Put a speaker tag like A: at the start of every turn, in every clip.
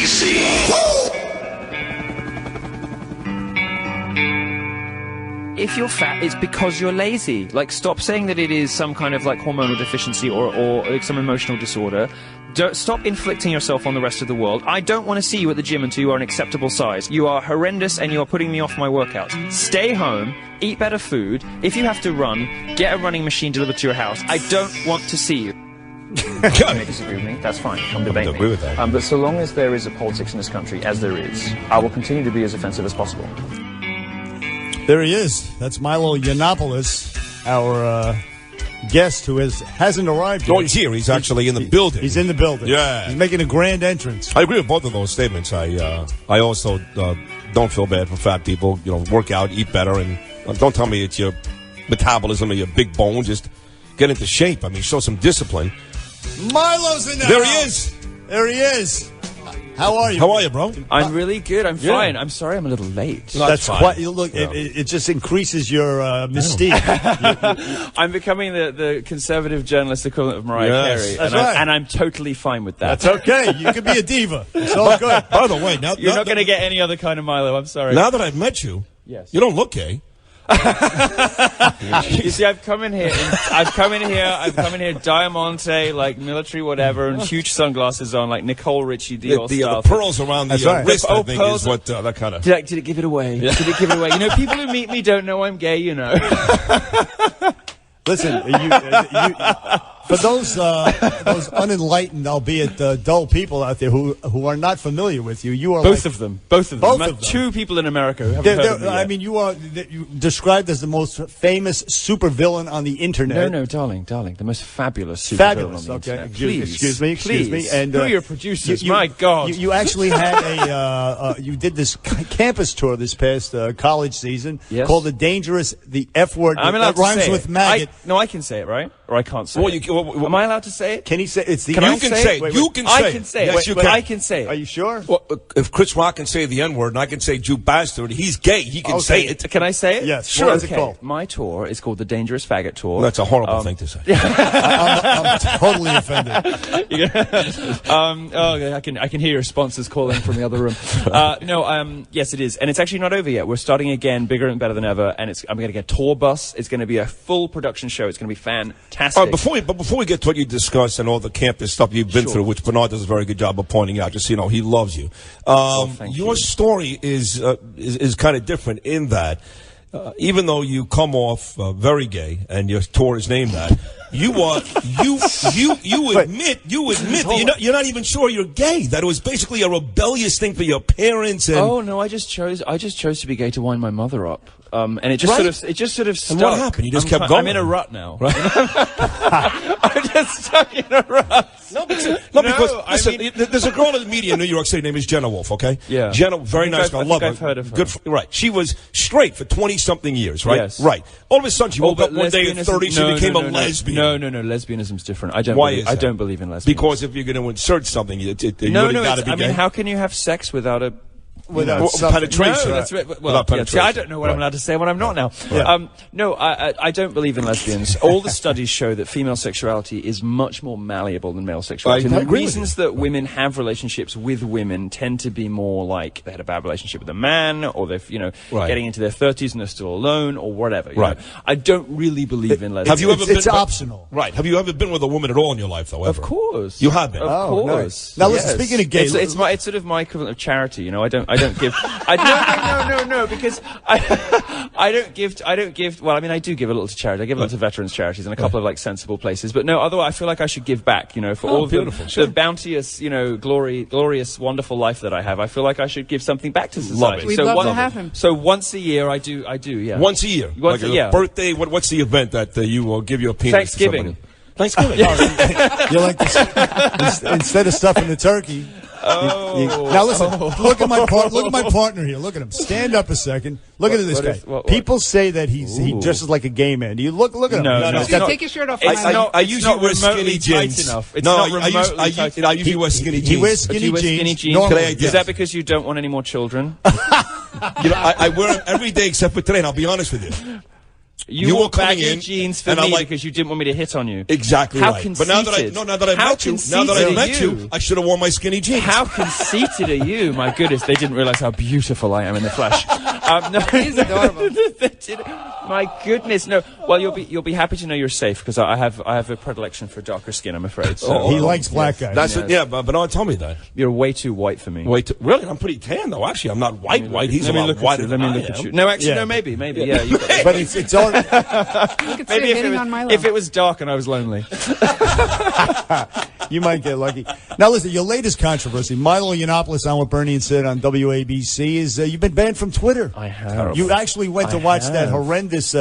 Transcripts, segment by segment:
A: WABC.
B: If you're fat, it's because you're lazy. Like, stop saying that it is some kind of like hormonal deficiency or like some emotional disorder. Stop inflicting yourself on the rest of the world. I don't want to see you at the gym until you are an acceptable size. You are horrendous and you are putting me off my workouts. Stay home, eat better food. If you have to run, get a running machine delivered to your house. I don't want to see you. You may disagree with me, that's fine. Come debate me.
C: Agree with that.
B: But so long as there is a politics in this country, as there is, I will continue to be as offensive as possible.
D: There he is. That's Milo Yiannopoulos, our guest who hasn't arrived yet.
C: Oh, he's here. He's actually in the building.
D: He's in the building.
C: Yeah.
D: He's making a grand entrance.
C: I agree with both of those statements. I also don't feel bad for fat people. You know, work out, eat better, and don't tell me it's your metabolism or your big bone. Just get into shape. I mean, show some discipline.
D: Milo's in there.
C: There he is.
D: There he is. How are you?
C: How are you, bro?
B: I'm really good. I'm fine. I'm sorry I'm a little late.
C: No,
D: That's
C: fine.
D: quite. Look, it just increases your mystique.
B: I'm becoming the conservative journalist equivalent of Mariah Carey.
D: That's right.
B: And I'm totally fine with that.
D: That's okay. You could be a diva. It's all good.
C: By the way, now
B: You're not going to get any other kind of Milo. I'm sorry.
C: Now that I've met you,
B: Yes.
C: you don't look gay.
B: You see, I've come in here diamante, like military whatever, and huge sunglasses on, like Nicole Richie Dior
C: The
B: style.
C: pearls around the
D: right.
C: wrist, I
B: Oh,
C: think,
B: pearls
C: is what that kind of...
B: Did it give it away? Did it give it away? You know, people who meet me don't know I'm gay, you know.
D: Listen, for those unenlightened, albeit dull people out there who are not familiar with you, you are
B: Both of them.
D: Both of them.
B: Two people in America who haven't heard of me yet.
D: I mean, you are described as the most famous supervillain on the internet.
B: No, darling, the most fabulous supervillain on the internet. Please,
D: excuse me. And
B: who are your producers? My God,
D: you actually had you did this campus tour this past college season called the F word.
B: I'm allowed
D: that rhymes
B: to say
D: with
B: it.
D: maggot.
B: I can say it, right? Or I can't say it. Am I allowed to say it?
D: Can he say it's the?
C: You can say it. You can say it.
B: I can say it.
C: Yes, you can.
B: I can say it.
D: Are you sure?
C: Well, if Chris Rock can say the N-word and I can say Jew bastard, he's gay. He can say it.
B: Can I say it?
D: Yes.
B: Sure.
D: What is it called?
B: My tour is called the Dangerous Faggot Tour.
C: Well, that's a horrible thing to say.
D: I'm totally offended.
B: I can hear your sponsors calling from the other room. Yes, it is, and it's actually not over yet. We're starting again, bigger and better than ever, and I'm going to get a tour bus. It's going to be a full production show. It's going to be fantastic.
C: Before we get to what you discussed and all the campus stuff you've been through, which Bernard does a very good job of pointing out, just so you know, he loves you. Your story is kind of different in that, even though you come off very gay and your tour is named that, you admit that you're not even sure you're gay. That it was basically a rebellious thing for your parents. And
B: oh no, I just chose to be gay to wind my mother up. And it just sort of stuck.
C: And what happened? You just kept going.
B: I'm in a rut now.
C: Right?
B: I'm just stuck in a rut.
C: Because listen, there's a girl in the media in New York City named Jenna Wolf. Okay,
B: yeah,
C: Jenna, very nice girl, love her.
B: I've heard of her.
C: Good, right? She was straight for 20-something years, right?
B: Yes.
C: Right. All of a sudden, she woke up one day at 30, she became a lesbian.
B: No, lesbianism's different. I don't believe in lesbianism.
C: Because if you're going to insert something, you got to be gay.
B: I mean, how can you have sex without
C: penetration?
B: No, that's right. Well,
C: without penetration.
B: See, I don't know what I'm allowed to say when I'm not now.
C: Yeah.
B: I don't believe in lesbians. All the studies show that female sexuality is much more malleable than male sexuality. And the reasons that women have relationships with women tend to be more like they had a bad relationship with a man, or they're getting into their 30s and they're still alone, or whatever. You know? I don't really believe in lesbians.
C: Have you ever been?
D: It's optional.
C: Right. Have you ever been with a woman at all in your life, though? Ever?
B: Of course.
C: You have been.
B: Of course.
D: Nice. Now listen, speaking of gay,
B: it's sort of my equivalent of charity. You know, I don't give. No, because I don't give. Well, I mean, I do give a little to charity. I give a little to veterans charities and a couple of like sensible places. But no, otherwise, I feel like I should give back. You know, for all the bounteous, glorious, wonderful life that I have. I feel like I should give something back to society.
E: We'd love to have him.
B: So once a year, I do. Yeah.
C: Once a year.
B: Once
C: like
B: a year.
C: Birthday. What's the event that you will give your penis?
B: Thanksgiving.
C: Thanksgiving.
D: You're like this, instead of stuffing the turkey. Now listen. Look at my partner here. Look at him. Stand up a second. Look at this guy. People say that he dresses like a gay man. Do you look at him?
E: No. Take your shirt off.
C: I usually wear skinny jeans.
B: It's not remotely tight enough.
C: I usually wear skinny jeans.
D: He wears skinny jeans.
B: Is that because you don't want any more children?
C: I wear them every day except for today, and I'll be honest with you.
B: You
C: were
B: wore
C: coming
B: baggy
C: in,
B: jeans for
C: and
B: me because you didn't want me to hit on you.
C: Exactly
B: How
C: right.
B: conceited.
C: But now that I met you, I should have worn my skinny jeans.
B: How conceited are you? My goodness, they didn't realize how beautiful I am in the flesh. No,
E: He's adorable.
B: My goodness, no. Well, you'll be happy to know you're safe because I have a predilection for darker skin. I'm afraid. So.
D: He likes black guys.
C: That's it. Yeah, but no, tell me that.
B: You're way too white for me.
C: Really? I'm pretty tan though. Actually, I'm not white. He's a lot whiter.
B: Let me look at you. No, actually, no. Maybe. Yeah. You
D: but it's all.
E: Look at
B: maybe
E: hitting on Milo.
B: if it was dark and I was lonely.
D: You might get lucky. Now, listen, your latest controversy, Milo Yiannopoulos on with Bernie and Sid on WABC, is you've been banned from Twitter.
B: I have.
D: You actually went to watch that horrendous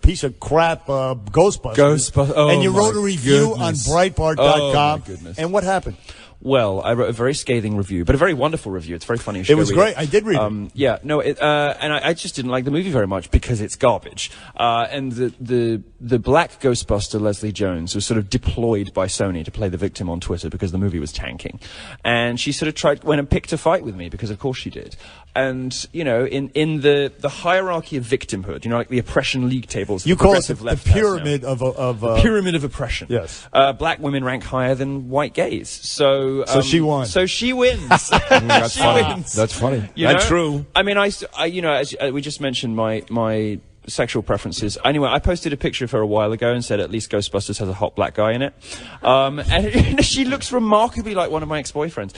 D: piece of crap, Ghostbusters. And you wrote a review on Breitbart.com.
B: Oh, my goodness.
D: And what happened?
B: Well, I wrote a very scathing review, but a very wonderful review. It's very funny.
D: It was great. I did read it.
B: Yeah, no, and I just didn't like the movie very much because it's garbage. And the black Ghostbuster, Leslie Jones, was sort of deployed by Sony to play the victim on Twitter because the movie was tanking. And she sort of went and picked a fight with me because of course she did. And, you know, in the hierarchy of victimhood, you know, like the oppression league tables.
D: You call it the pyramid of
B: pyramid of oppression.
D: Yes.
B: Black women rank higher than white gays. So
D: she won.
B: So she wins.
C: That's
B: she
C: funny.
B: wins.
C: That's funny.
B: That's
C: true.
B: I mean, I you know, as we just mentioned, my sexual preferences. Anyway, I posted a picture of her a while ago and said at least Ghostbusters has a hot black guy in it. And she looks remarkably like one of my ex-boyfriends.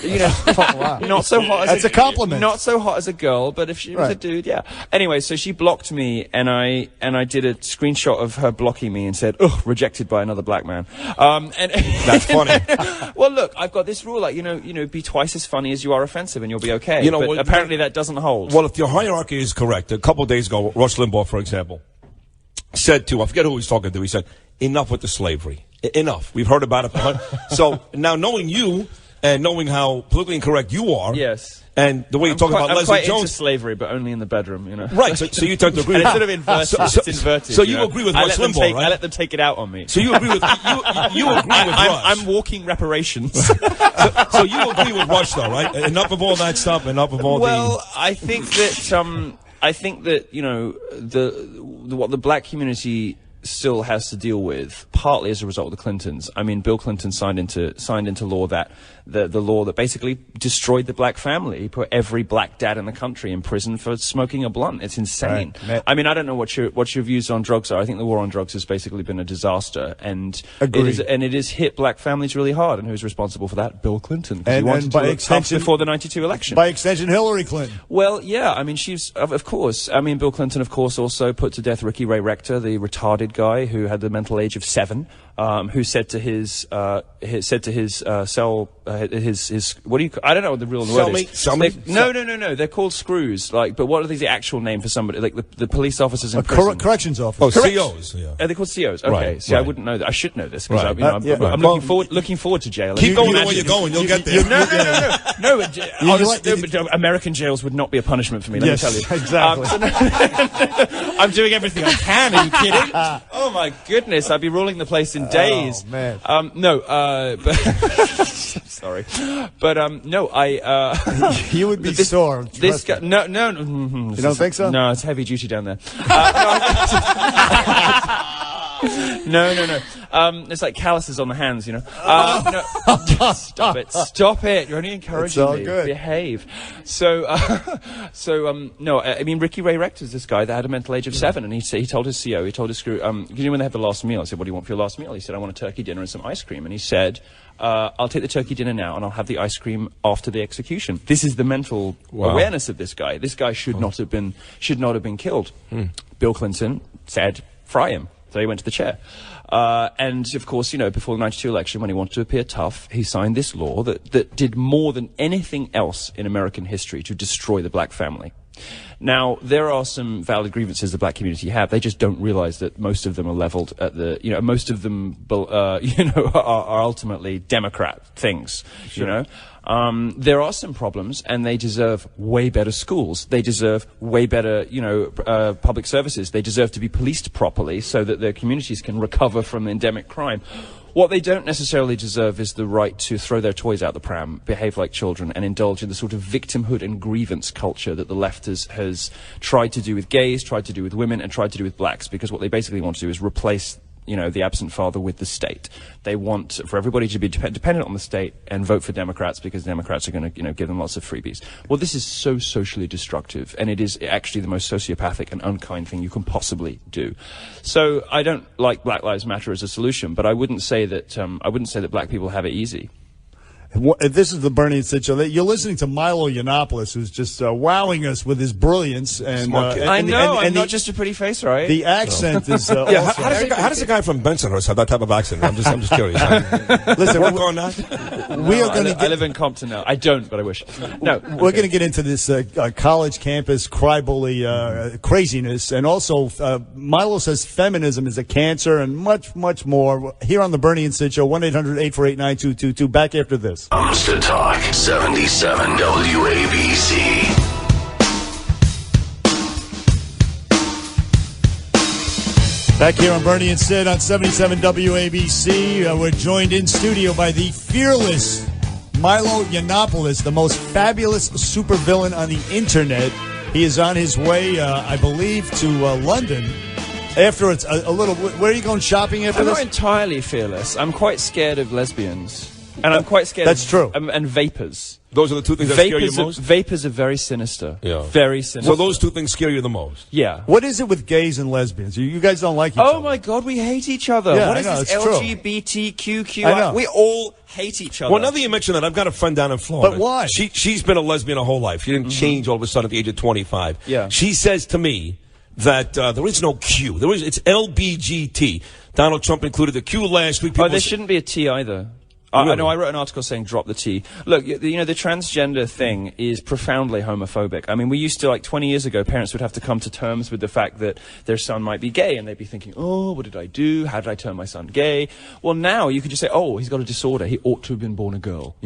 B: You know,
D: wow.
B: Not so hot as
D: That's a compliment.
B: Not so hot as a girl, but if she was a dude, yeah. Anyway, so she blocked me and I did a screenshot of her blocking me and said, "Ugh, rejected by another black man." And
C: that's funny.
B: Well, look, I've got this rule, like, you know, be twice as funny as you are offensive and you'll be okay.
C: You know,
B: but apparently that doesn't hold.
C: Well, if your hierarchy is correct, a couple of days ago, Rush Limbaugh, for example, said to, I forget who he was talking to, he said, enough with the slavery. Enough. We've heard about it. So now knowing you and knowing how politically incorrect you are.
B: Yes.
C: And the way you talk about
B: I'm
C: Leslie
B: quite
C: Jones.
B: into slavery, but only in the bedroom, you know.
C: Right, so you tend to agree with
B: it's sort of inverted. It's inverted.
C: So you agree with Rush Limbaugh, right?
B: I let them take it out on me.
C: So you agree with you agree with Rush.
B: I'm walking reparations.
C: So you agree with Rush, though, right? Enough of all that stuff. Enough of all
B: Well, I think that you know what the black community still has to deal with, partly as a result of the Clintons. I mean, Bill Clinton signed into law that the law that basically destroyed the black family. He put every black dad in the country in prison for smoking a blunt. It's insane. Right. I mean, I don't know what your views on drugs are. I think the war on drugs has basically been a disaster, and it has hit black families really hard. And who's responsible for that? Bill Clinton. Because he wanted to look tough before the '92 election.
D: By extension, Hillary Clinton.
B: Well, yeah. I mean, she's of course. I mean, Bill Clinton, of course, also put to death Ricky Ray Rector, the retarded guy who had the mental age of 7, who said to his what do you? I don't know what the real word is. No. They're called screws. Like, but what are the actual name for somebody? Like the police officers in prison.
D: Corrections officers.
C: Oh, COs. Yeah.
B: Are they called COs? Okay.
C: Right,
B: See, I wouldn't know that. I should know this because
C: right.
B: I'm looking forward to jail.
C: Keep going the way you're going. You'll get there.
B: No. American jails would not be a punishment for me. Let me tell you.
D: Exactly.
B: I'm doing everything I can. Are you kidding? Oh my goodness! I'd be ruling the place in days.
D: Oh, man.
B: But sorry, but no,
D: you would be sore.
B: This guy, no.
D: You don't think so?
B: No, it's heavy duty down there. No. It's like calluses on the hands, you know. No. Stop it. You're only encouraging me.
D: Good.
B: Behave. So, no. I mean, Ricky Ray Rector is this guy that had a mental age of 7, and he told his CO, he told his crew, you know, when they have the last meal, I said, "What do you want for your last meal?" He said, "I want a turkey dinner and some ice cream." And he said, "I'll take the turkey dinner now, and I'll have the ice cream after the execution." This is the mental awareness of this guy. This guy should not have been killed. Bill Clinton said, "Fry him." So he went to the chair. And, of course, you know, before the '92 election, when he wanted to appear tough, he signed this law that did more than anything else in American history to destroy the black family. Now, there are some valid grievances the black community have. They just don't realize that most of them are leveled at most of them, are ultimately Democrat things, you know. There are some problems, and they deserve way better schools. They deserve way better, public services. They deserve to be policed properly so that their communities can recover from endemic crime. What they don't necessarily deserve is the right to throw their toys out the pram, behave like children, and indulge in the sort of victimhood and grievance culture that the left has tried to do with gays, tried to do with women, and tried to do with blacks, because what they basically want to do is replace the absent father with the state. They want for everybody to be dependent on the state and vote for Democrats because Democrats are going to, give them lots of freebies. Well, this is so socially destructive, and it is actually the most sociopathic and unkind thing you can possibly do. So I don't like Black Lives Matter as a solution, but I wouldn't say that black people have it easy.
D: This is the Bernie and Sid show. You're listening to Milo Yiannopoulos, who's just wowing us with his brilliance. And
B: I know, I'm not just a pretty face, right?
D: The accent is
C: yeah. How does a guy from Bensonhurst have that type of accent? I'm just curious. Listen, work on that.
B: We are going to. I live in Compton now. I don't, but I wish. No,
D: we're going to get into this college campus crybaby craziness, and also Milo says feminism is a cancer, and much, much more. Here on the Bernie and Sid show, 1-800-848-9222. Back after this.
A: Monster Talk 77 WABC.
D: Back here on Bernie and Sid on 77 WABC. We're joined in studio by the fearless Milo Yiannopoulos, the most fabulous supervillain on the internet. He is on his way, I believe, to London. After it's a little... Where are you going shopping after this?
B: I'm not entirely fearless. I'm quite scared of lesbians. And I'm quite scared.
D: That's true.
B: And vapors.
C: Those are the two things that scare you most?
B: Vapors are very sinister.
C: Yeah.
B: Very sinister.
C: So those two things scare you the most?
B: Yeah.
D: What is it with gays and lesbians? You guys don't like each other.
B: Oh, my God, we hate each other.
D: Yeah,
B: what is this LGBTQI? We all hate each other.
C: Well, now that you mention that, I've got a friend down in Florida.
D: But why?
C: She's been a lesbian her whole life. She didn't change all of a sudden at the age of 25.
B: Yeah.
C: She says to me that there is no Q. It's LBGT. Donald Trump included the Q last week.
B: There shouldn't be a T either.
C: Really?
B: I know I wrote an article saying drop the T. Look, the transgender thing is profoundly homophobic. I mean, we used to, 20 years ago, parents would have to come to terms with the fact that their son might be gay, and they'd be thinking, oh, what did I do? How did I turn my son gay? Well, now you could just say, oh, he's got a disorder. He ought to have been born a girl,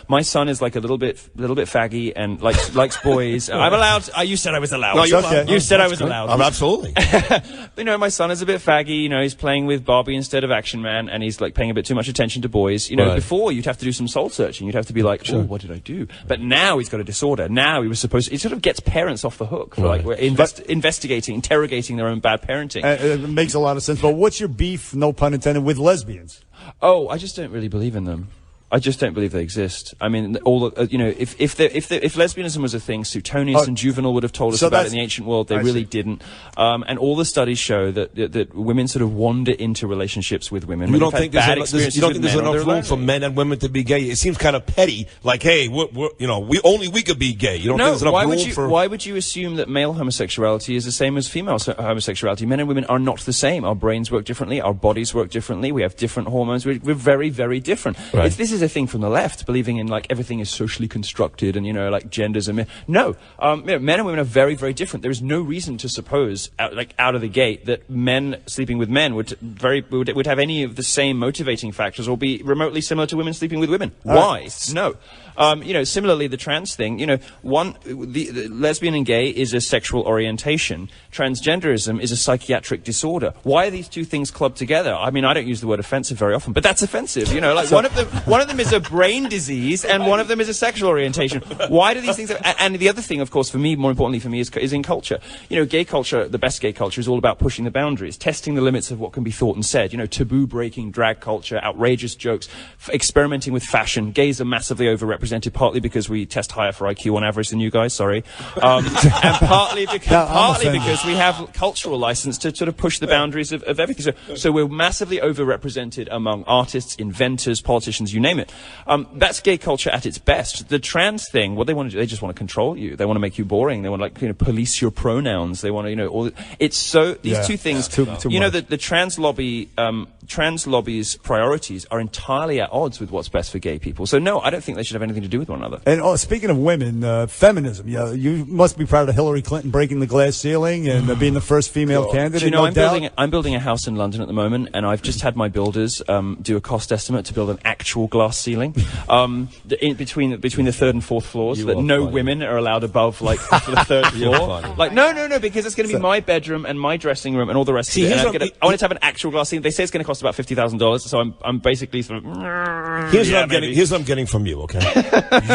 B: My son is a little bit faggy and likes boys. I'm allowed. You said I was allowed.
C: No, you're okay.
B: You said I was allowed.
C: Absolutely.
B: My son is a bit faggy. He's playing with Barbie instead of Action Man, and he's paying a bit too much attention to boys.
C: Right.
B: Before, you'd have to do some soul searching. You'd have to be like, oh, what did I do? But now he's got a disorder. Now he was supposed to... It sort of gets parents off the hook for investigating, interrogating their own bad parenting.
D: It makes a lot of sense. But what's your beef, no pun intended, with lesbians?
B: Oh, I just don't really believe in them. I just don't believe they exist. I mean, if lesbianism was a thing, Suetonius and Juvenal would have told us about it in the ancient world. They really didn't. And all the studies show that women sort of wander into relationships with women.
C: You don't think there's enough room for men and women to be gay? It seems kind of petty. Like, hey, we could be gay. You don't think there's enough room for...
B: Why would you assume that male homosexuality is the same as female homosexuality? Men and women are not the same. Our brains work differently. Our bodies work differently. We have different hormones. We're very, very different.
C: Right.
B: This is a thing from the left, believing in everything is socially constructed and genders are men and women are very, very different. There is no reason to suppose out of the gate that men sleeping with men would have any of the same motivating factors or be remotely similar to women sleeping with women. Why? No. Similarly, the trans thing, the lesbian and gay is a sexual orientation. Transgenderism is a psychiatric disorder. Why are these two things clubbed together? I mean, I don't use the word offensive very often, but that's offensive. One of them is a brain disease and one of them is a sexual orientation. Why do these things... And the other thing, of course, more importantly for me, is in culture. Gay culture, the best gay culture is all about pushing the boundaries, testing the limits of what can be thought and said. Taboo breaking, drag culture, outrageous jokes, experimenting with fashion. Gays are massively overrepresented, partly because we test higher for IQ on average than you guys, sorry. And partly because we have cultural license to sort of push the boundaries of everything. So we're massively overrepresented among artists, inventors, politicians, you name it. That's gay culture at its best. The trans thing, what they want to do, they just want to control you. They want to make you boring. They want to police your pronouns. They want to, it's so, these two things,
D: too much.
B: The trans lobby, trans lobby's priorities are entirely at odds with what's best for gay people. So no, I don't think they should have anything to do with one another.
D: And speaking of women, feminism, you must be proud of Hillary Clinton breaking the glass ceiling and being the first female candidate.
B: I'm building a house in London at the moment, and I've just had my builders do a cost estimate to build an actual glass glass ceiling between the third and fourth floors. That no women are allowed above like the third floor. Like no, because it's going to be my bedroom and my dressing room and all the rest of it. And I wanted to have an actual glass ceiling. They say it's going to cost about $50,000. So I'm basically sort of.
C: Here's what I'm getting from you. Okay,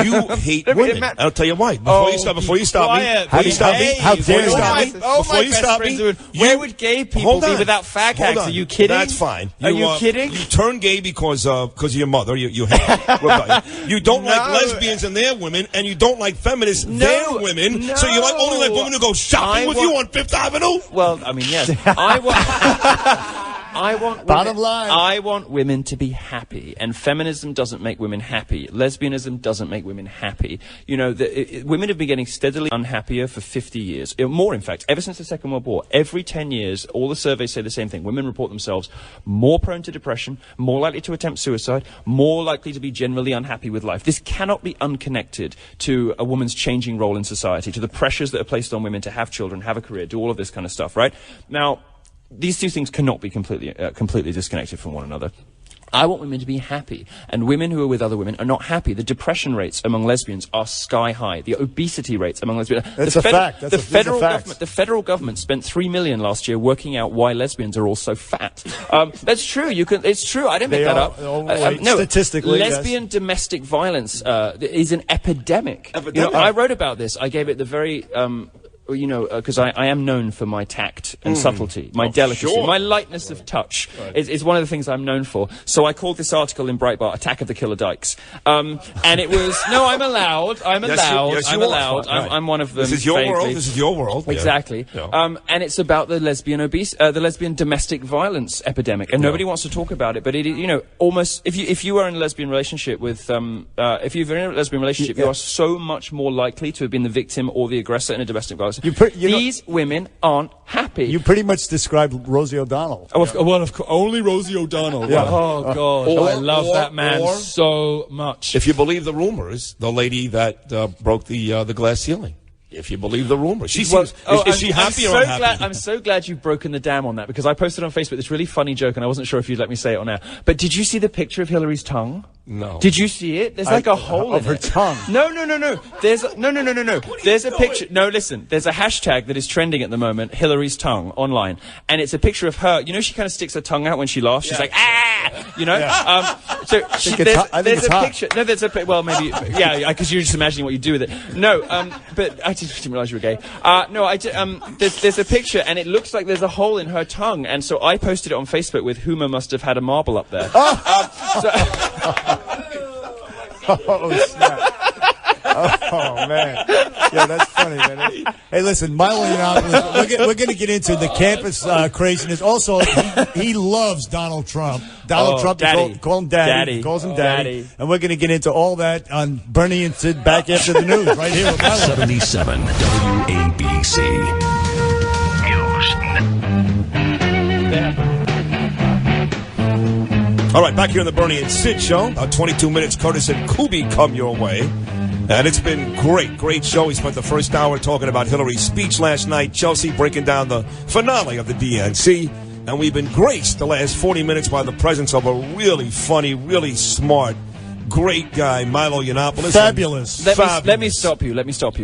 C: you hate women. I'll tell you why. Before you stop me. How dare you stop me? Before you stop me.
B: Where would gay people be without fag hags? Are you kidding?
C: That's fine.
B: Are you kidding?
C: You turn gay because of your mother. You hate. You don't like lesbians and their women, and you don't like feminists, their women. So you only like women who go shopping with you on Fifth Avenue.
B: Well, I mean, yes. I want women to be happy, and feminism doesn't make women happy. Lesbianism doesn't make women happy. You know, women have been getting steadily unhappier for 50 years. More, in fact, ever since the Second World War. Every 10 years, all the surveys say the same thing. Women report themselves more prone to depression, more likely to attempt suicide, more likely to be generally unhappy with life. This cannot be unconnected to a woman's changing role in society, to the pressures that are placed on women to have children, have a career, do all of this kind of stuff, right? Now, these two things cannot be completely disconnected from one another. I want women to be happy, and women who are with other women are not happy. The depression rates among lesbians are sky high. The obesity rates among lesbians.
D: That's a fact.
B: The federal government spent $3 million last year working out why lesbians are all so fat. That's true. It's true. I didn't make that up.
D: No, statistically,
B: lesbian domestic violence is an epidemic. You know, I wrote about this. I gave it the very. You know, because I am known for my tact and subtlety, my delicacy, my lightness of touch. Right. It's one of the things I'm known for. So I called this article in Breitbart "Attack of the Killer Dykes," and it was I'm allowed. I'm one of them.
C: This is your world. This is your world.
B: Exactly. Yeah. And it's about the lesbian domestic violence epidemic, and nobody wants to talk about it. But it, you know, almost if you are in a lesbian relationship with if you're in a lesbian relationship, you are so much more likely to have been the victim or the aggressor in a domestic violence. These women aren't happy.
D: You pretty much described Rosie O'Donnell.
B: Of course, only Rosie O'Donnell.
D: Yeah.
B: Oh, God. I love that man so much.
C: If you believe the rumors, the lady that broke the glass ceiling. If you believe the rumors. Is she happy or unhappy?
B: I'm so glad you've broken the dam on that, because I posted on Facebook this really funny joke, and I wasn't sure if you'd let me say it on air. But did you see the picture of Hillary's tongue?
C: No.
B: Did you see it? There's like a hole
D: of her tongue.
B: No. There's a picture. No, listen. There's a hashtag that is trending at the moment, Hillary's tongue, online, and it's a picture of her. You know, she kind of sticks her tongue out when she laughs. She's like, ah, you know. Yeah. There's a picture. No, there's a well, maybe because you're just imagining what you do with it. No, but I didn't realize you were gay. There's a picture, and it looks like there's a hole in her tongue, and so I posted it on Facebook with "Huma must have had a marble up there."
D: Oh, snap. Oh, man. Yeah, that's funny, man. Hey, listen, Milo Yiannopoulos, we're going to get into the campus craziness. Also, he loves Donald Trump. Trump, call him Daddy. He calls him Daddy. And we're going to get into all that on Bernie and Sid back after the news, right here with Milo.
A: 77 WABC.
C: All right, back here on the Bernie and Sid show. 22 minutes, Curtis and Kubi come your way. And it's been great show. We spent the first hour talking about Hillary's speech last night. Chelsea breaking down the finale of the DNC. And we've been graced the last 40 minutes by the presence of a really funny, really smart, great guy, Milo Yiannopoulos.
D: Fabulous.
B: Let me stop you.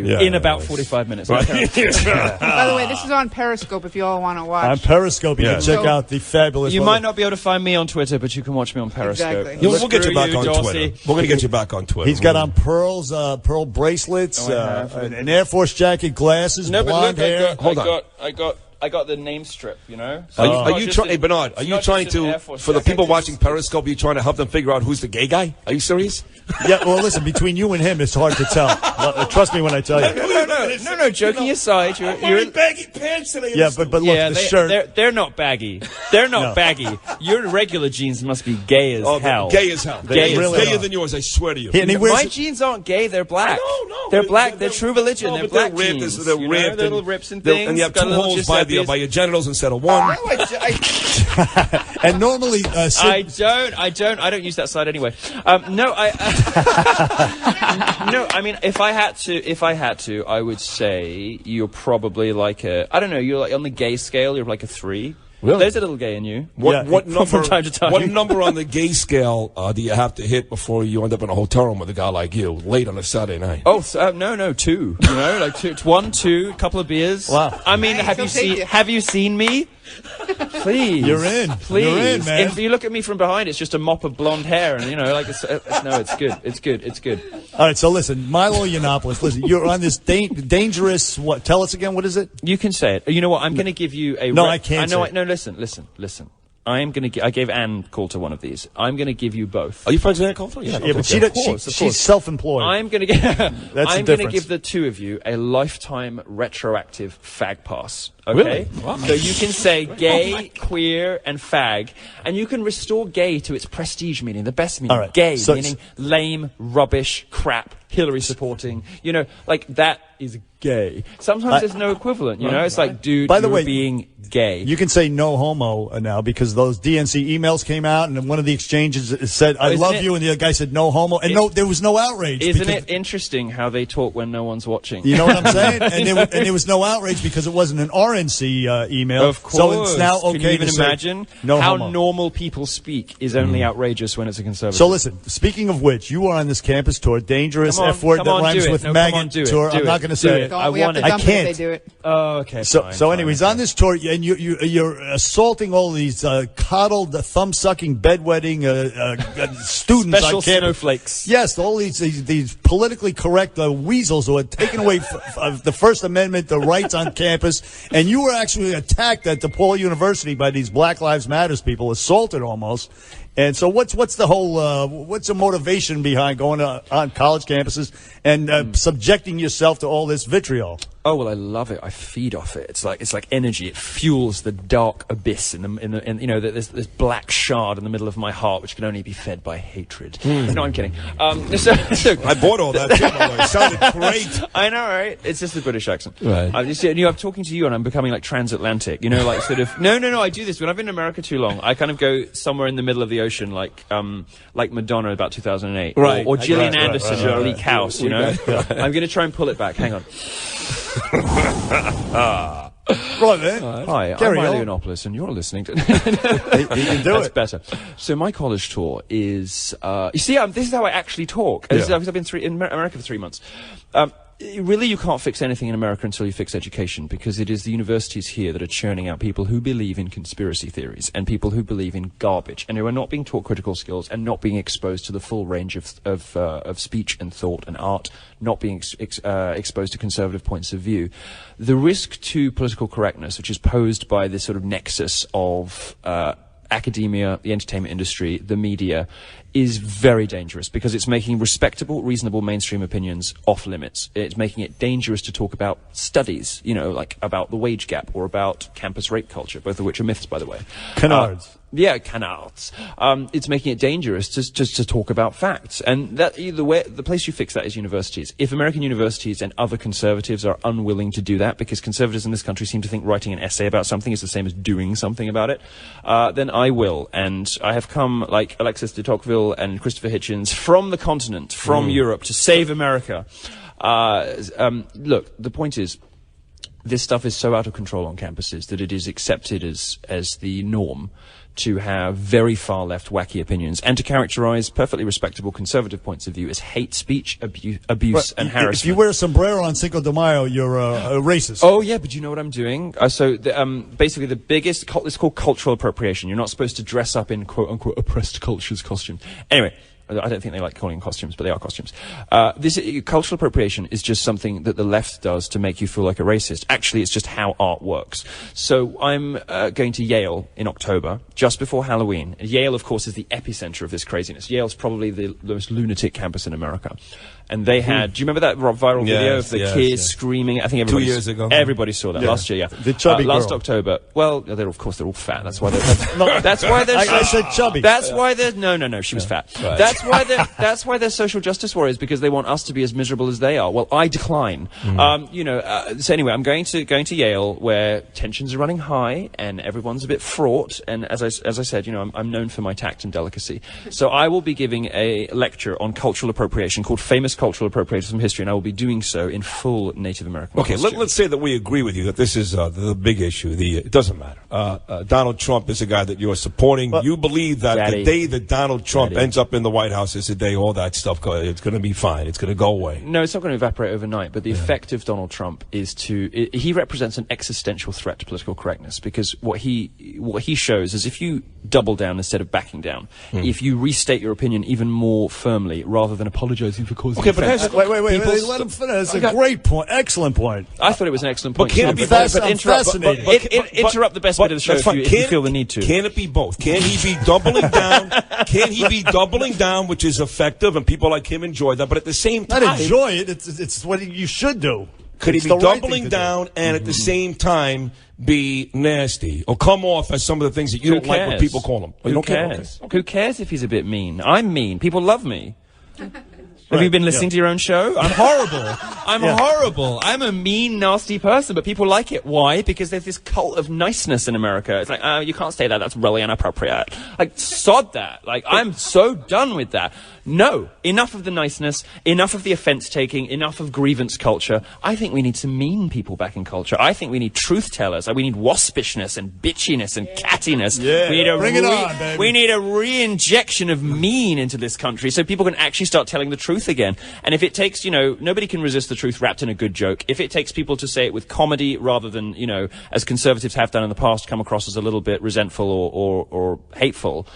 B: Yeah, in about 45 minutes. Right.
E: By the way, this is on Periscope if you all want to watch.
D: On Periscope, you can check out the fabulous...
B: You might not be able to find me on Twitter, but you can watch me on Periscope.
E: Exactly.
C: We'll get you back on Twitter. We're going to get you back on Twitter.
D: He's got on pearl bracelets, an Air Force jacket, glasses, blonde hair.
B: Hold on. I got the name strip, you know.
C: So Bernard, are you trying to, for the people watching Periscope, are you trying to help them figure out who's the gay guy? Are you serious?
D: Yeah, well, listen, between you and him, it's hard to tell. Trust me when I tell you.
B: No, joking aside, you're in
C: baggy pants today.
D: Yeah, but look, the shirt.
B: They're not baggy. They're not baggy. Your regular jeans must be gay as hell.
C: Gay as hell. Gayer than yours, I swear to you.
B: My jeans aren't gay, they're black.
C: No.
B: They're black, they're true religion, they're black jeans.
C: They're ripped.
B: Little rips and things.
C: And you have two holes by your genitals instead of one.
D: And normally,
B: I don't use that side anyway. No, I mean, if I had to, I would say you're probably like you're like on the gay scale, you're like a 3.
C: Really?
B: There's a little gay in you.
C: What number
B: from time to time?
C: What number on the gay scale do you have to hit before you end up in a hotel room with a guy like you late on a Saturday night?
B: Oh no, 2. You know, like 2, 1, 2, couple of beers.
D: Wow.
B: I mean, have you seen me? Please,
D: You're in.
B: Please,
D: You're in, man.
B: If you look at me from behind, it's just a mop of blonde hair, and you know, like it's good. It's good.
D: All right, so listen, Milo Yiannopoulos, listen, you're on this dangerous. What? Tell us again. What is it?
B: You can say it. You know what? I'm going to give you a.
D: No, I can't.
B: No, listen. I gave Ann Coulter one of these. I'm going to give you both.
C: Are you friends with Ann Coulter?
D: Yeah, but she's self-employed.
B: I'm going to give the two of you a lifetime retroactive fag pass. Okay?
C: Really? Wow.
B: So you can say gay, queer, and fag, and you can restore gay to its prestige meaning, the best meaning.
D: All right.
B: Gay,
D: So-
B: meaning lame, rubbish, crap, Hillary supporting. You know, like that is gay. Sometimes there's no equivalent, you know? It's like, dude,
D: By the way,
B: being gay.
D: You can say no homo now because those DNC emails came out, and one of the exchanges said, I love you, and the other guy said no homo, and there was no outrage.
B: Isn't it interesting how they talk when no one's watching?
D: You know what I'm saying? And there was no outrage because it wasn't an RNC email.
B: Of course.
D: So it's now okay
B: Can you even
D: to say
B: imagine
D: no
B: how
D: homo.
B: normal people speak is only outrageous when it's a conservative?
D: So listen, speaking of which, you are on this campus tour, dangerous
B: Come on,
D: F word
B: come
D: that
B: on,
D: rhymes
B: do it.
D: with
B: No, come
D: maggot
B: on, do it,
D: tour.
B: do
D: I'm
B: it,
D: not going to
B: do
D: say
B: it.
D: it.
B: I
E: We have
B: want
E: to
B: it.
E: dump
D: I can't.
E: it if they do it.
B: Oh, okay.
D: So anyways, on this tour, and you're assaulting all these coddled, thumb-sucking, bedwetting students
B: Special
D: on campus.
B: snowflakes.
D: Yes, all these politically correct weasels who are taking away the First Amendment, the rights on campus, and you were actually attacked at DePaul University by these Black Lives Matters people, assaulted almost. And so what's the whole what's the motivation behind going on college campuses and subjecting yourself to all this vitriol?
B: Oh well, I love it. I feed off it. It's like energy. It fuels the dark abyss in you know, there's this black shard in the middle of my heart which can only be fed by hatred. No, I'm kidding.
C: I bought all that too, by the way. It sounded great.
B: I know, right? It's just the British accent.
C: Right.
B: I'm talking to you and I'm becoming like transatlantic. You know, like sort of. No. I do this when I've been in America too long. I kind of go somewhere in the middle of the ocean, like Madonna about 2008,
C: Right.
B: or Gillian
C: Right,
B: Anderson
C: right,
B: or Bleak House. You know, I'm going to try and pull it back. Hang on.
D: Right, man.
B: Hi,
D: Carry
B: I'm Milo
D: on.
B: Yiannopoulos, and you're listening to.
D: You can do
B: That's
D: it.
B: better. So my college tour is. You see, this is how I actually talk. This is because I've been in America for 3 months. Really, you can't fix anything in America until you fix education, because it is the universities here that are churning out people who believe in conspiracy theories and people who believe in garbage and who are not being taught critical skills and not being exposed to the full range of speech and thought and art, not being exposed to conservative points of view. The risk to political correctness, which is posed by this sort of nexus of academia, the entertainment industry, the media, is very dangerous because it's making respectable, reasonable mainstream opinions off limits. It's making it dangerous to talk about studies, you know, like about the wage gap or about campus rape culture, both of which are myths, by the way.
D: Canards.
B: Canards. It's making it dangerous to talk about facts. And that the place you fix that is universities. If American universities and other conservatives are unwilling to do that, because conservatives in this country seem to think writing an essay about something is the same as doing something about it, then I will. And I have come, like Alexis de Tocqueville and Christopher Hitchens, from the continent, from Europe, to save America. Look, the point is, this stuff is so out of control on campuses that it is accepted as the norm to have very far left wacky opinions and to characterize perfectly respectable conservative points of view as hate speech, abuse and harassment.
D: If you wear a sombrero on Cinco de Mayo, you're a racist.
B: Oh yeah, but you know what I'm doing? Basically the biggest, it's called cultural appropriation. You're not supposed to dress up in quote unquote oppressed cultures costumes. Anyway, I don't think they like calling them costumes, but they are costumes. Cultural appropriation is just something that the left does to make you feel like a racist. Actually, it's just how art works. So I'm going to Yale in October, just before Halloween. Yale, of course, is the epicenter of this craziness. Yale's probably the most lunatic campus in America. And they had, do you remember that viral video of the kids screaming? I think everybody
C: 2 years ago.
B: Everybody saw that last year, yeah.
D: The chubby
B: last
D: girl.
B: October. Well, of course they're all fat. That's why they're that's why they're
D: I said chubby.
B: That's why they're no, she was fat.
C: Right.
B: That's why they're social justice warriors, because they want us to be as miserable as they are. Well, I decline. So anyway, I'm going to Yale, where tensions are running high and everyone's a bit fraught, and as I said, I'm known for my tact and delicacy. So I will be giving a lecture on cultural appropriation called Famous this cultural appropriation from history, and I will be doing so in full Native American
C: Okay, let's say that we agree with you that this is the big issue. It doesn't matter. Donald Trump is a guy that you're supporting. You believe that the day that Donald Trump ends up in the White House is the day all that stuff it's going to be fine. It's going to go away.
B: No, it's not going to evaporate overnight, but the effect of Donald Trump is he represents an existential threat to political correctness, because what he shows is if you double down instead of backing down, if you restate your opinion even more firmly rather than apologizing for causing offense.
D: Wait, let him finish. That's a great point. Excellent point.
B: I thought it was an excellent point.
C: But can it be
B: fascinating? Interrupt the best bit of the show if you feel the need to.
C: Can it be both? Can he be doubling down? Can he be doubling down, which is effective, and people like him enjoy that, but at the same time...
D: Not enjoy it. It's what you should do.
C: Could he be doubling down and at the same time be nasty or come off as some of the things that you don't like when people call him?
B: Who cares? Who cares if he's a bit mean? I'm mean. People love me. Have you been listening to your own show? I'm horrible. I'm horrible. I'm a mean, nasty person, but people like it. Why? Because there's this cult of niceness in America. It's like, oh, you can't say that. That's really inappropriate. Like, sod that. Like, I'm so done with that. No. Enough of the niceness. Enough of the offense-taking. Enough of grievance culture. I think we need some mean people back in culture. I think we need truth-tellers. We need waspishness and bitchiness and cattiness.
D: Yeah.
B: We need
D: Bring it on, baby.
B: We need a re-injection of mean into this country so people can actually start telling the truth again. And if it takes, nobody can resist the truth wrapped in a good joke. If it takes people to say it with comedy rather than, as conservatives have done in the past, come across as a little bit resentful or hateful.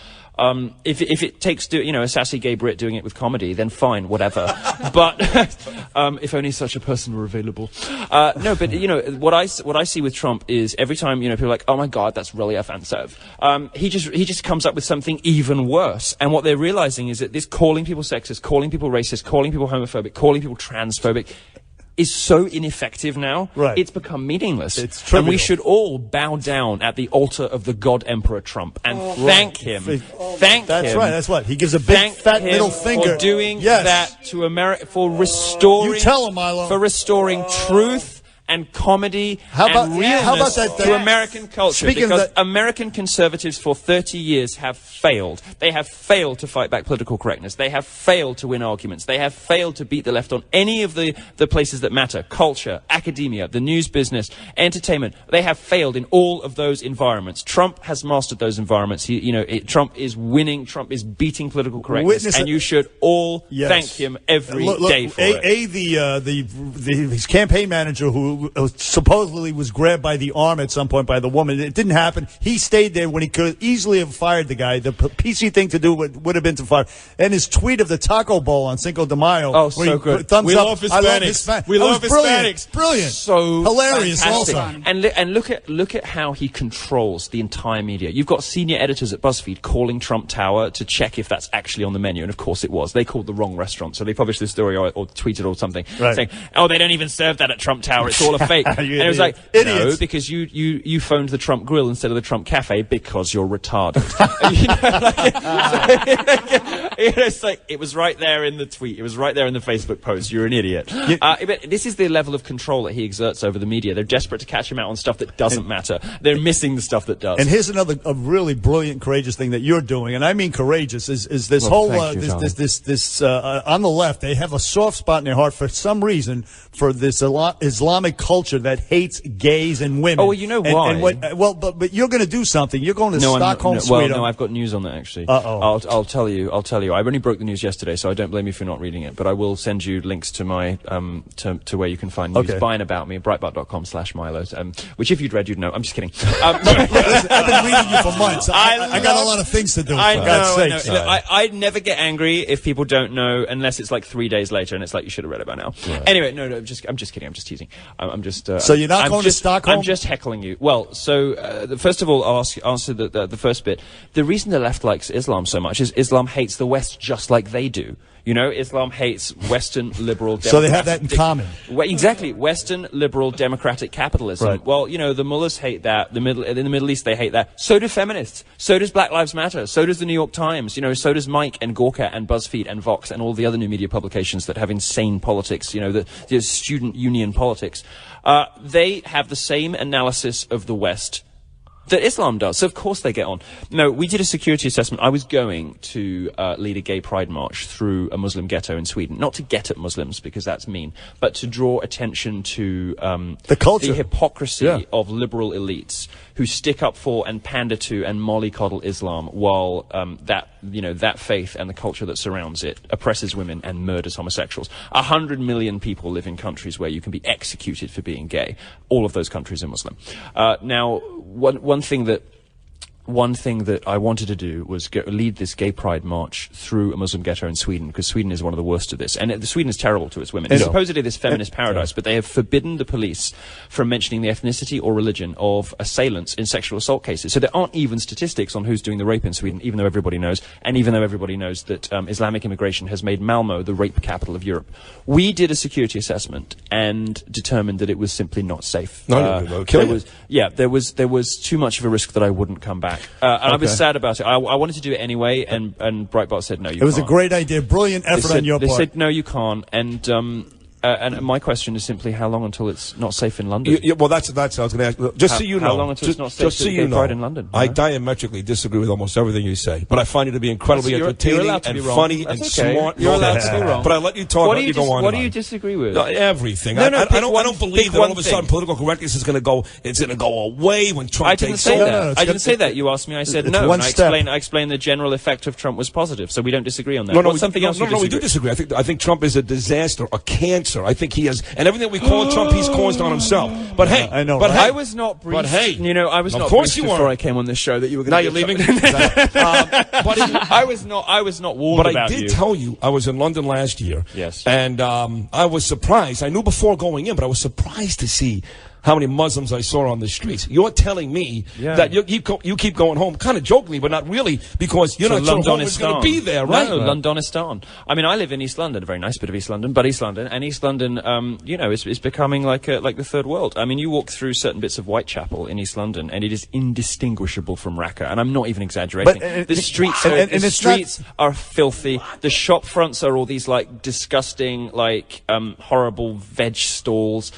B: If it takes a sassy gay Brit doing it with comedy, then fine, whatever. But if only such a person were available. No, but what I see with Trump is every time people are like, oh my God, that's really offensive. He just comes up with something even worse. And what they're realizing is that this calling people sexist, calling people racist, calling people homophobic, calling people transphobic is so ineffective now.
D: Right.
B: It's become meaningless.
D: It's trivial.
B: And we should all bow down at the altar of the God Emperor Trump and thank him. Thank him.
D: That's right. That's what. He gives a big fat middle finger.
B: For doing that to America, for restoring...
D: You tell him, Milo.
B: For restoring truth and comedy and realness to American culture. Because American conservatives for 30 years have failed. They have failed to fight back political correctness. They have failed to win arguments. They have failed to beat the left on any of the places that matter. Culture, academia, the news business, entertainment. They have failed in all of those environments. Trump has mastered those environments. Trump is winning. Trump is beating political correctness. And you should all thank him every day for it.
D: His campaign manager who supposedly was grabbed by the arm at some point by the woman. It didn't happen. He stayed there when he could easily have fired the guy. The PC thing to do would have been to fire. And his tweet of the Taco Bowl on Cinco de Mayo.
B: Oh, so good.
D: Thumbs
C: we
D: up.
C: love Hispanics. We love Hispanics.
D: Brilliant.
B: So
D: hilarious.
B: Fantastic.
D: Also.
B: And look at how he controls the entire media. You've got senior editors at BuzzFeed calling Trump Tower to check if that's actually on the menu. And of course it was. They called the wrong restaurant. So they published this story or tweeted or something saying, oh, they don't even serve that at Trump Tower. It's all a fake. And it was like, no, because you phoned the Trump Grill instead of the Trump Cafe because you're retarded. It's like, it was right there in the tweet. It was right there in the Facebook post. You're an idiot. But this is the level of control that he exerts over the media. They're desperate to catch him out on stuff that doesn't matter. They're missing the stuff that does.
D: And here's a really brilliant, courageous thing that you're doing, and I mean courageous, is this whole on the left, they have a soft spot in their heart for some reason for this Islamic culture that hates gays and women.
B: Oh, well, you know why?
D: But you're going to do something. You're going to Stockholm, Sweden.
B: Well, no, I've got news on that actually.
D: Uh-oh.
B: I'll tell you. I only broke the news yesterday, so I don't blame you for not reading it. But I will send you links to my to where you can find news by and about me, breitbart.com/Milo. Which if you'd read, you'd know. I'm just kidding.
D: Listen, I've been reading you for months. I got a lot of things to do.
B: I know. I never get angry if people don't know unless it's like 3 days later, and it's like you should have read it by now. Right. Anyway, no, I'm just kidding. I'm just teasing. I'm just.
D: So you're not going to Stockholm?
B: I'm just heckling you. Well, so first of all, I'll answer the first bit. The reason the left likes Islam so much is Islam hates the West just like they do. Islam hates Western liberal democratic...
D: So they have that in common.
B: Exactly. Western liberal democratic capitalism.
D: Right.
B: Well, the mullahs hate that. In the Middle East, they hate that. So do feminists. So does Black Lives Matter. So does the New York Times. So does Mike and Gorka and BuzzFeed and Vox and all the other new media publications that have insane politics, the student union politics. They have the same analysis of the West that Islam does. So of course they get on. No, we did a security assessment. I was going to lead a gay pride march through a Muslim ghetto in Sweden, not to get at Muslims because that's mean, but to draw attention to
D: the culture,
B: the hypocrisy of liberal elites who stick up for and pander to and mollycoddle Islam, while that faith and the culture that surrounds it oppresses women and murders homosexuals. 100 million people live in countries where you can be executed for being gay. All of those countries are Muslim. Now, one thing that I wanted to do was lead this gay pride march through a Muslim ghetto in Sweden, because Sweden is one of the worst of this. And Sweden is terrible to its women. It's supposedly this feminist paradise, but they have forbidden the police from mentioning the ethnicity or religion of assailants in sexual assault cases. So there aren't even statistics on who's doing the rape in Sweden, even though everybody knows, and even though everybody knows that Islamic immigration has made Malmo the rape capital of Europe. We did a security assessment and determined that it was simply not safe. There was too much of a risk that I wouldn't come back. And I was sad about it. I wanted to do it anyway, and Breitbart said no, you can't.
D: It was a great idea, brilliant effort on your part.
B: They said no, you can't, and my question is simply how long until it's not safe in London?
C: Well, that's I was going to ask. Just so you know,
B: how long until it's not safe to gay pride in London?
C: I diametrically disagree with almost everything you say, but I find it to be incredibly entertaining and funny and smart.
B: You're allowed to be wrong.
C: But I let you talk.
B: What do you disagree with?
C: Everything. I don't believe that all of a sudden political correctness is going to go. It's going to go away when Trump takes over.
B: I didn't say that. You asked me. I said no. And I explained the general effect of Trump was positive. So we don't disagree on that. No,
C: we do disagree. I think Trump is a disaster, a cancer. I think he has. And everything that we call Trump, he's caused on himself. But hey,
D: I know.
B: But I was not briefed. But hey, I was not briefed before I came on this show that you were going to.
C: Now you're leaving.
B: I was not warned about you.
C: But I did tell you I was in London last year.
B: Yes.
C: And I was surprised. I knew before going in, but I was surprised to see how many Muslims I saw on the streets. You're telling me that you keep going home, kind of jokingly, but not really, because you're not sure who's going to be there, right?
B: No, Londonistan. I mean, I live in East London, a very nice bit of East London, but East London, and East London, is becoming like the third world. I mean, you walk through certain bits of Whitechapel in East London, and it is indistinguishable from Raqqa, and I'm not even exaggerating. The streets are filthy. The shop fronts are all these like disgusting, like horrible veg stalls.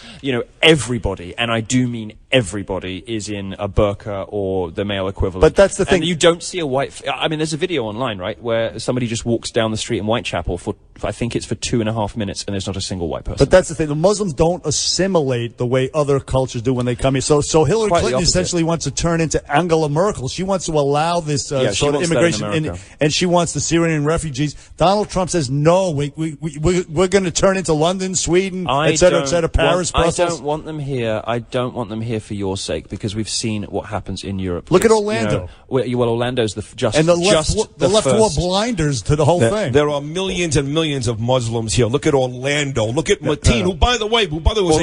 B: Everybody. And I do mean everybody is in a burqa or the male equivalent.
D: But that's the thing.
B: And you don't see a white... I mean, there's a video online, right, where somebody just walks down the street in Whitechapel for I think it's for 2.5 minutes, and there's not a single white person.
D: But that's the thing. The Muslims don't assimilate the way other cultures do when they come here. So Hillary Clinton essentially wants to turn into Angela Merkel. She wants to allow this sort of immigration, and she wants the Syrian refugees. Donald Trump says, no, we're going to turn into London, Sweden, et cetera, Paris, Brussels.
B: I don't want them here. I don't want them here for your sake, because we've seen what happens in Europe.
D: Look at Orlando.
B: Well, Orlando's the
D: left wore blinders to the whole thing.
C: There are millions and millions of Muslims here. Look at Orlando. Look at Mateen, who by the way was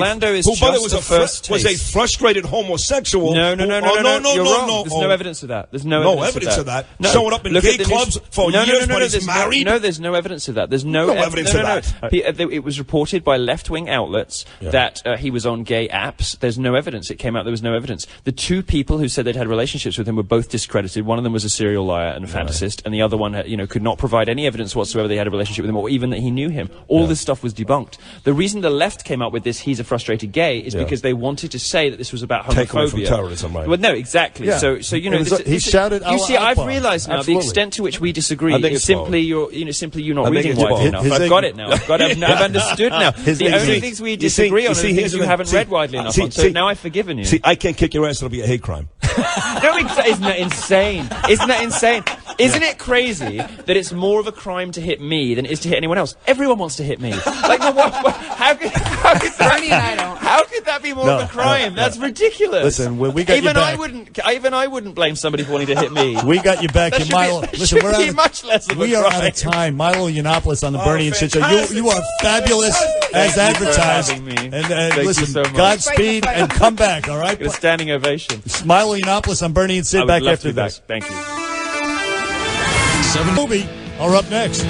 C: a frustrated homosexual.
B: No. You're wrong. There's no evidence of that. There's no evidence of that.
C: Showing up in gay clubs for years, but he's married.
B: No, there's no evidence of that. There's no evidence of that. It was reported by left-wing outlets that he was on gay apps. There's no evidence. It came out there was no evidence. The two people who said they'd had relationships with him were both discredited. One of them was a serial liar and a fantasist, and the other one, could not provide any evidence whatsoever they had a relationship with him, or even that he knew him. All this stuff was debunked. The reason the left came up with this, he's a frustrated gay, is because they wanted to say that this was about homophobia.
C: Take away from terrorism, right?
B: Well, no, exactly.
C: Yeah.
B: So
D: he shouted.
B: You see, I've realised now the extent to which we disagree is simply you're not reading widely enough. I've got it now. I've understood now. The only things we disagree on are the things you haven't read widely enough on. So now I've forgiven you.
C: See, I can't kick your ass. It'll be a hate crime.
B: No, isn't that insane? Isn't it crazy that it's more of a crime to hit me than it is to hit anyone else? Everyone wants to hit me. Like, how could that be more of a crime? That's ridiculous.
D: Listen, we got you back.
B: Even I wouldn't blame somebody for wanting to hit me.
D: We got you back, Milo. Listen,
B: much less of a crime.
D: We are out of time. Milo Yiannopoulos on the Bernie and Sid Show. You are fabulous as advertised. And listen,
B: so
D: Godspeed and come back. All right.
B: Get a standing ovation.
D: Milo Yiannopoulos on Bernie and Sid back after this.
B: Thank you.
D: Movie are up next.